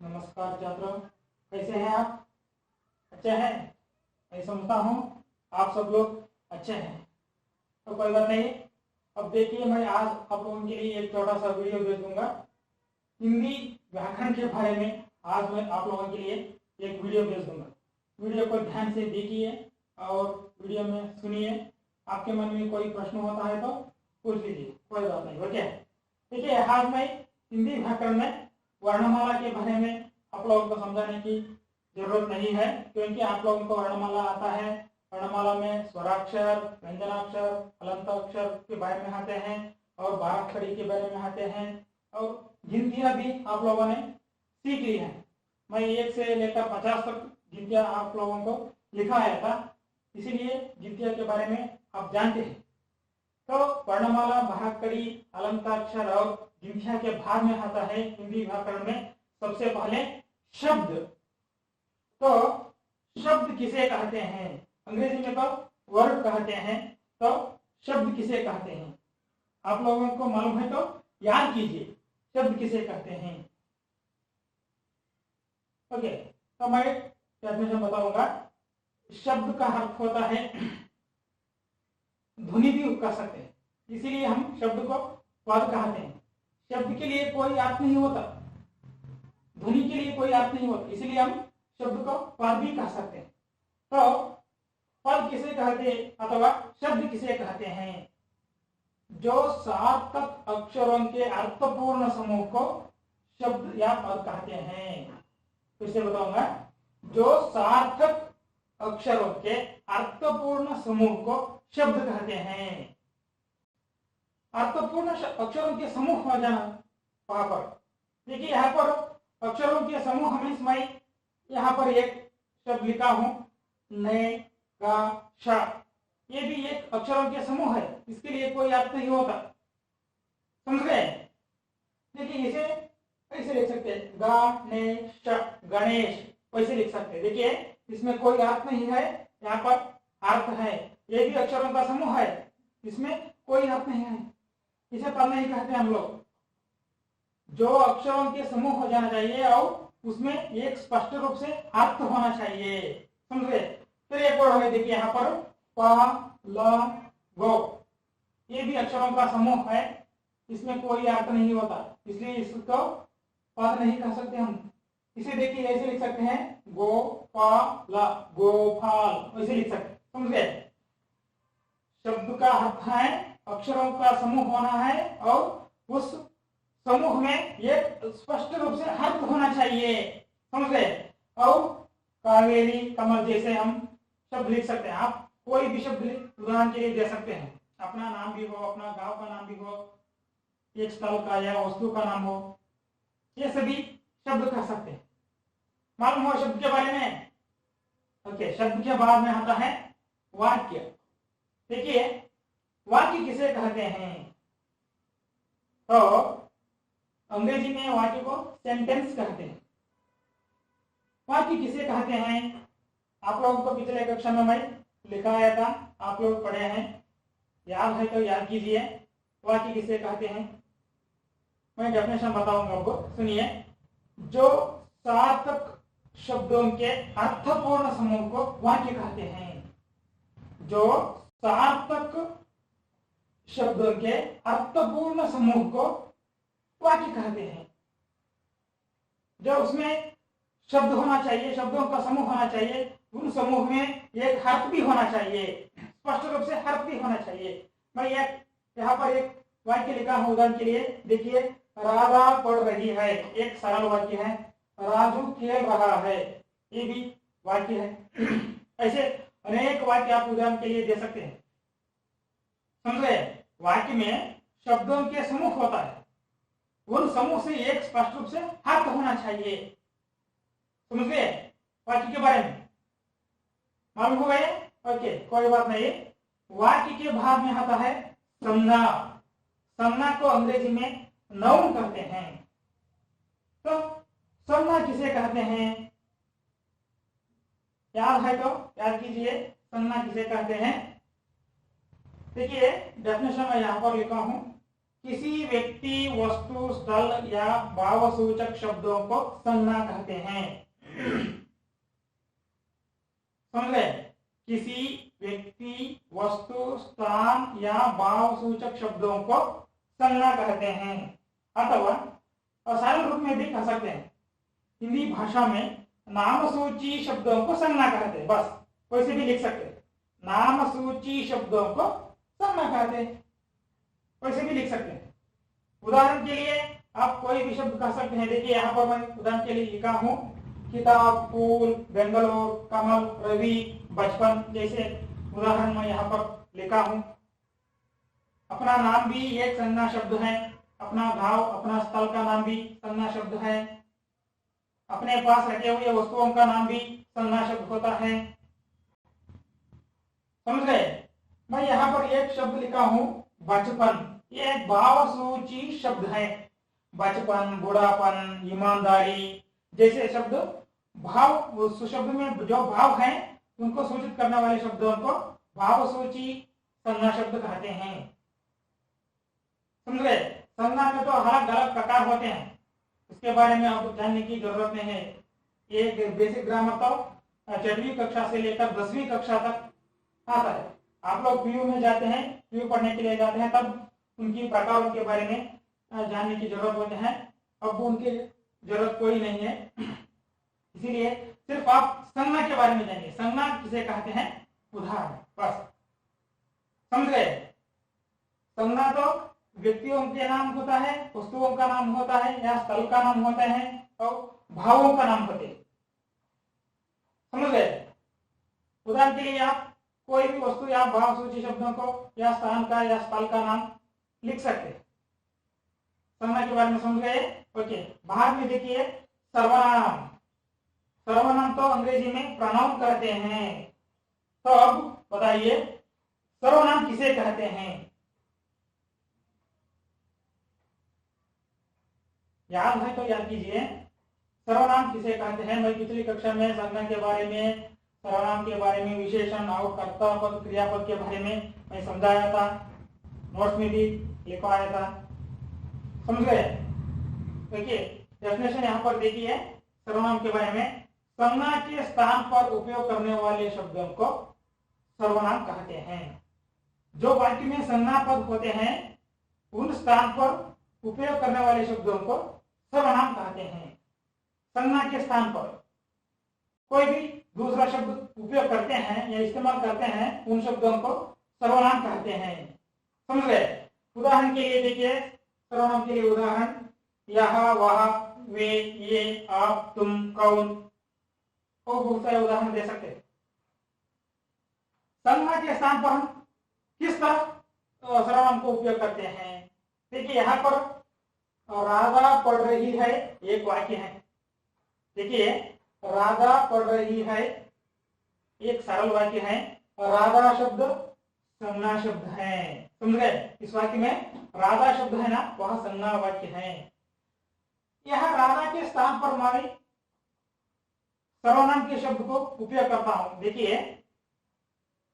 नमस्कार छात्रों, कैसे हैं आप? अच्छे हैं? मैं समझता हूँ आप सब लोग अच्छे हैं, तो कोई बात नहीं। अब देखिए, मैं आज आप लोगों के लिए एक छोटा सा वीडियो भेज दूंगा हिंदी व्याकरण के बारे में। आज मैं आप लोगों के लिए एक वीडियो भेज दूंगा। वीडियो को ध्यान से देखिए और वीडियो में सुनिए। आपके मन में कोई प्रश्न होता है तो पूछ लीजिए, कोई बात नहीं। ओके, देखिए, आज मैं हिंदी व्याकरण में वर्णमाला के बारे में आप लोगों को समझाने की जरूरत नहीं है, क्योंकि आप लोगों को वर्णमाला आता है। वर्णमाला में स्वराक्षर, व्यंजनाक्षर, हलंताक्षर के बारे में आते हैं और बाराक्षरी के बारे में आते हैं, और गिनतियां भी आप लोगों ने सीख ली है। मैं 1 से लेकर 50 तक गिनतियां आप लोगों को लिखा आया था, इसीलिए गिनतियां के बारे में आप जानते हैं। तो वर्णमाला, बाराक्षरी, हलंताक्षर और गिनतियां के भाग में आता है हिंदी व्याकरण में सबसे पहले शब्द। तो शब्द किसे कहते हैं? अंग्रेजी में तो वर्ड कहते हैं, तो शब्द किसे कहते हैं? आप लोगों को मालूम है तो याद कीजिए, शब्द किसे कहते हैं। ओके, तो मैं डेफिनेशन बताऊंगा। शब्द का अर्थ होता है, ध्वनि भी कह सकते हैं, इसीलिए हम शब्द को पद कहते हैं। शब्द के लिए कोई अर्थ नहीं होता, ध्वनि के लिए कोई अर्थ नहीं होता, इसीलिए हम शब्द को पद भी कह सकते हैं। तो पद किसे कहते हैं अथवा शब्द किसे कहते हैं? जो सार्थक अक्षरों के अर्थपूर्ण समूह को शब्द या पद कहते हैं। फिर से बताऊंगा, जो सार्थक अक्षरों के अर्थपूर्ण समूह को शब्द कहते हैं। अर्थपूर्ण अक्षरों के समूह हो जाना वहां पर। देखिए, यहाँ पर अक्षरों के समूह में मैं यहाँ पर एक शब्द लिखा हूं, ने, का, शा। ये भी एक अक्षरों के समूह है, इसके लिए कोई अर्थ नहीं होता। समझ गए? देखिए, इसे ऐसे लिख सकते हैं, गा, ने, श, गणेश, वैसे लिख सकते हैं। देखिए, इसमें कोई अर्थ नहीं है, यहाँ पर अर्थ है। ये भी अक्षरों का समूह है, इसमें कोई अर्थ नहीं है, इसे पद नहीं कहते हम लोग। जो अक्षरों के समूह हो जाना चाहिए और उसमें एक स्पष्ट रूप से अर्थ होना चाहिए। समझ गए? फिर एक और हमें देखिए, यहाँ पर प, ल, गो, ये भी अक्षरों का समूह है, इसमें कोई अर्थ नहीं होता, इसलिए इसको पद नहीं कह सकते हम। इसे देखिए, ऐसे लिख सकते हैं, गो, प, ल, गोपाल, वैसे लिख सकते हैं। समझ गए? शब्द का अर्थ है, अक्षरों का समूह होना है और उस समूह में एक स्पष्ट रूप से अर्थ होना चाहिए। समझ गए? और कावेरी, कमल जैसे हम शब्द लिख सकते हैं। आप कोई भी शब्द उदाहरण के लिए दे सकते हैं, अपना नाम भी हो, अपना गांव का नाम भी हो, एक स्थल का या वस्तु का नाम हो, ये सभी शब्द कह सकते हैं। मालूम हो शब्द के बारे में? ओके, शब्द के बाद में आता है वाक्य। देखिए, वाक्य किसे कहते हैं? तो अंग्रेजी में वाक्य को सेंटेंस कहते हैं। वाक्य किसे कहते हैं? आप लोगों को पिछले कक्षा में मैं लिखा आया था, आप लोग पढ़े हैं, याद है तो याद कीजिए। वाक्य किसे कहते हैं मैं डेफिनेशन बताऊंगा आपको, सुनिए। जो सार्थक शब्दों के अर्थपूर्ण समूह को वाक्य कहते हैं। जो सार्थक शब्दों के अर्थपूर्ण समूह को वाक्य कहते हैं। जो उसमें शब्द होना चाहिए, शब्दों का समूह होना चाहिए, उन समूह में एक अर्थ भी होना चाहिए, स्पष्ट रूप से अर्थ भी होना चाहिए। मैं यहाँ पर एक वाक्य लिखा हूं उदाहरण के लिए। देखिए, राधा पढ़ रही है, एक सरल वाक्य है। राजू खेल रहा है, ये भी वाक्य है। ऐसे अनेक वाक्य आप उदाहरण के लिए दे सकते हैं। समझ गए? वाक्य में शब्दों के समूह होता है, उन समूह से एक स्पष्ट रूप से अर्थ होना चाहिए। समझ गए वाक्य के बारे में? मालूम हो गए? ओके, कोई बात नहीं। वाक्य के भाग में आता है संज्ञा। संज्ञा को अंग्रेजी में नाउन कहते हैं। तो संज्ञा किसे कहते हैं? याद है तो याद कीजिए, संज्ञा किसे कहते हैं? देखिए, डेफिनेशन मैं यहाँ पर लिखा हूं, किसी व्यक्ति, वस्तु, स्थल या भावसूचक शब्दों को संज्ञा कहते हैं। समझ गए? किसी व्यक्ति, वस्तु, स्थान या भावसूचक शब्दों को संज्ञा कहते हैं, अथवा सरल रूप में भी कह सकते हैं। हिंदी भाषा में नामसूची शब्दों को संज्ञा कहते हैं, बस वैसे भी लिख सकते हैं। नामसूची शब्दों को संज्ञा कहते हैं, वैसे भी लिख सकते हैं। उदाहरण के लिए आप कोई भी शब्द कह सकते हैं। देखिए यहाँ पर मैं उदाहरण के लिए लिखा हूँ किताब, फूल, बेंगलोर, कमल, रवि, बचपन जैसे उदाहरण मैं यहाँ पर लिखा हूँ। अपना नाम भी एक संज्ञा शब्द है। अपना गांव, अपना स्थल का नाम भी संज्ञा शब्द है। अपने पास रखे हुए वस्तुओं का नाम भी संज्ञा शब्द होता है। समझ गए? मैं यहाँ पर एक शब्द लिखा हूँ बचपन, ये एक भावसूची शब्द है। बचपन, बुढ़ापन, ईमानदारी जैसे शब्द भाव, उस शब्द में जो भाव है उनको सूचित करने वाले शब्दों को भावसूची संज्ञा शब्द कहते हैं। समझ गए? संज्ञा में तो अलग अलग प्रकार होते हैं, इसके बारे में आपको जानने की जरूरत नहीं है। एक बेसिक ग्रामर तो 6वीं कक्षा से लेकर 10वीं कक्षा तक आता है। आप लोग पीयू में जाते हैं, पीयू पढ़ने के लिए जाते हैं, तब उनकी प्रकारों के बारे में जानने की जरूरत होती है। अब उनकी जरूरत कोई नहीं है, इसीलिए सिर्फ आप संज्ञा के बारे में जानिए। संज्ञा किसे कहते हैं? उदाहरण, बस। समझ गए? संज्ञा तो व्यक्तियों के नाम होता है, वस्तुओं का नाम होता है या स्थल का नाम होता है और भावों का नाम होते हैं। समझ गए? उदाहरण के लिए आप कोई भी वस्तु या भाव सूची शब्दों को या स्थान का या स्थल का नाम लिख सकते हैं। संज्ञा के बारे में समझ गए? ओके। बाहर में देखिए सर्वनाम। सर्वनाम तो अंग्रेजी में प्रोनाउन कहते हैं। तो अब बताइए सर्वनाम किसे कहते हैं? याद है तो याद कीजिए, सर्वनाम किसे कहते हैं। मैं पिछली कक्षा में संज्ञा के बारे में, सर्वनाम के बारे में, विशेषण और कर्ता पद, क्रियापद के बारे में मैं समझाया था, नोट्स में भी लिखवाया था। समझ गए? देखिए डेफिनेशन यहाँ पर देखिए सर्वनाम के बारे में। संज्ञा के स्थान पर उपयोग करने वाले शब्दों को सर्वनाम कहते हैं। जो वाक्य में संज्ञा पद होते हैं उन स्थान पर उपयोग करने वाले शब्दों को सर्वनाम कहते हैं। संज्ञा के स्थान पर कोई भी दूसरा शब्द उपयोग करते हैं या इस्तेमाल करते हैं, उन शब्दों को सर्वनाम कहते हैं। समझ गए? उदाहरण के लिए देखिए, सर्वनाम के लिए उदाहरण यह, वह, वे, ये, आप, तुम, कौन और बहुत सारे उदाहरण दे सकते हैं। संज्ञा के स्थान पर हम किस तरह सर्वनाम को उपयोग करते हैं? देखिए यहाँ पर राधा पढ़ रही है, एक वाक्य है। देखिए राधा पढ़ रही है एक सरल वाक्य है। राधा शब्द संज्ञा शब्द है। समझ गए? इस वाक्य में राधा शब्द है ना, वह संज्ञा वाक्य है। यह राधा के स्थान पर मैं सर्वनाम के शब्द को उपयोग करता हूं। देखिए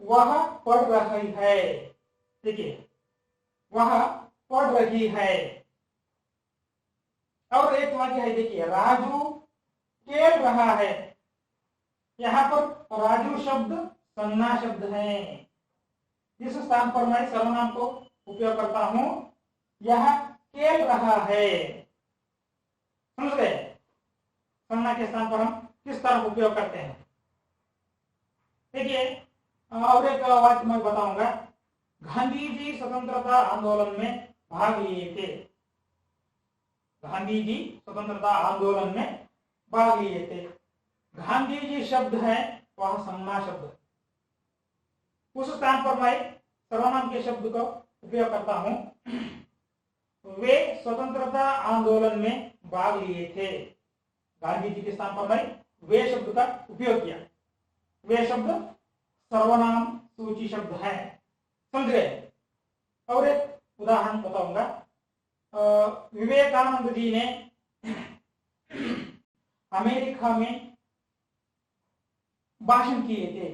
वह पढ़ रही है। देखिए वह पढ़ रही है। और एक वाक्य है, देखिए राजू खेल रहा है। यहाँ पर राजू शब्द संज्ञा शब्द है। जिस स्थान पर मैं सर्वनाम को उपयोग करता हूं, यह खेल रहा है। समझ गए? संज्ञा के स्थान पर हम किस तरह उपयोग करते हैं। देखिए और एक वाक्य मैं बताऊंगा। गांधी जी स्वतंत्रता आंदोलन में भाग लिए थे। गांधी जी स्वतंत्रता आंदोलन में भाग लिए थे। गांधी जी शब्द है, वह संज्ञा शब्द है। उस स्थान पर मैं सर्वनाम के शब्द को उपयोग करता हूं। वे स्वतंत्रता आंदोलन में भाग लिए थे। गांधी जी के स्थान पर मैं वे शब्द का उपयोग किया। वे शब्द सर्वनाम सूची शब्द है। समझ गए? और एक उदाहरण बताऊंगा। विवेकानंद जी ने अमेरिका में भाषण किए थे।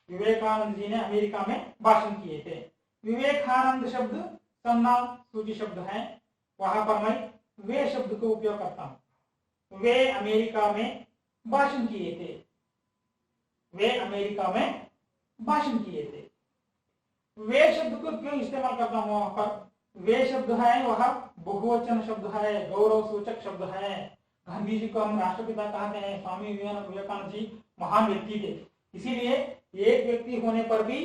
विवेकानंद जी ने अमेरिका में भाषण किए थे। विवेकानंद शब्द सर्वनाम सूची शब्द है, वहां पर मैं वे शब्द को उपयोग करता हूं। वे अमेरिका में भाषण किए थे, वे अमेरिका में भाषण किए थे। वे शब्द को क्यों इस्तेमाल करता हूं? वहां पर वे शब्द है, वह बहुवचन शब्द है, गौरव सूचक शब्द है। गांधी जी को हम राष्ट्रपिता कहते हैं, स्वामी विवेकानंद जी महान व्यक्ति थे, इसीलिए एक व्यक्ति होने पर भी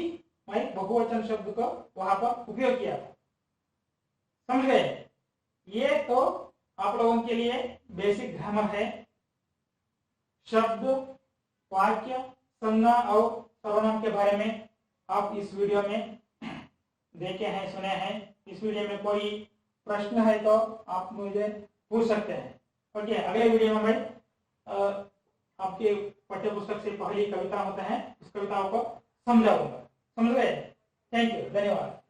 मैं बहुवचन शब्द को वहां पर उपयोग किया था। समझ गए? ये तो आप लोगों के लिए बेसिक ग्रामर है। शब्द, वाक्य, संज्ञा और सर्वनाम के बारे में आप इस वीडियो में देखे हैं, सुने हैं। इस वीडियो में कोई प्रश्न है तो आप मुझे पूछ सकते हैं। ओके, अगले वीडियो में मैं आपके पाठ्य पुस्तक से पहली कविता होता है, उस कविताओं को समझाऊंगा। समझ गए? थैंक यू, धन्यवाद।